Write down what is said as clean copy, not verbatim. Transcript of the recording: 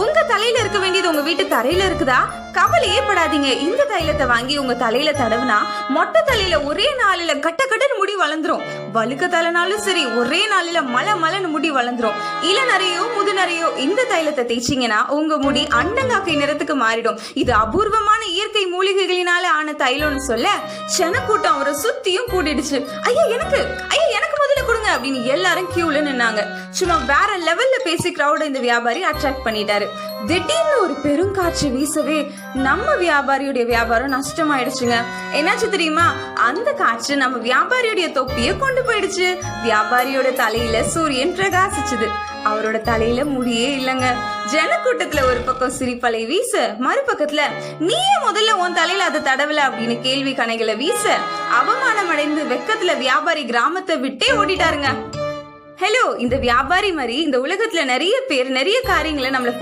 உங்க தலையில இருக்க வேண்டியது உங்க வீட்டு தரையில இருக்குதா? கவலையே படாதீங்க. இந்த தைலத்தை வாங்கி உங்க தலையில தடவுனா மொட்டை தலையில ஒரே நாளில கட்ட கட்டன்னு முடி வளர்ந்துரும். வழுக்க தலைனாலும் சரி ஒரே நாளில மலன்னு முடி வளர்ந்துரும். இளநரையோ முதுநரையோ இந்த தைலத்தை தேய்ச்சிங்கன்னா உங்க முடி அண்டங்காக்கை நிறத்துக்கு மாறிடும். இது அபூர்வமான இயற்கை மூலிகைகளினால ஆன தைலம்னு சொல்ல ஜனக்கூட்டம் அவரை சுத்தியும் கூட்டிடுச்சு. ஐயா எனக்கு முதல்ல கொடுங்க அப்படின்னு எல்லாரும் கியூல நின்னாங்க. சும்மா வேற லெவல்ல பேசி கிரௌட இந்த வியாபாரி அட்ராக்ட் பண்ணிட்டாரு. திடீர்னு ஒரு பெருங்காற்று வீசவே நம்ம வியாபாரியுடைய வியாபாரம் நஷ்டமாயிடுச்சுங்க. என்னாச்சு தெரியுமா? அந்த காற்று நம்ம வியாபாரியுடைய தொப்பிய கொண்டு போயிடுச்சு. வியாபாரியோட தலையில சூரியன் பிரகாசிச்சுது. அவரோட தலையில முடியே இல்லங்க. ஜனக்கூட்டத்துல ஒரு பக்கம் சிரிப்பலை வீச, மறுபக்கத்துல நீயே முதல்ல உன் தலையில அதை தடவல அப்படின்னு கேள்வி கணைகளை வீச, அவமானம் அடைந்து வெக்கத்துல வியாபாரி கிராமத்தை விட்டே ஓடிட்டாருங்க. ஹலோ, இந்த வியாபாரி மாதிரி இந்த உலகத்துல நிறைய பேர் நிறைய காரியங்களை நம்மள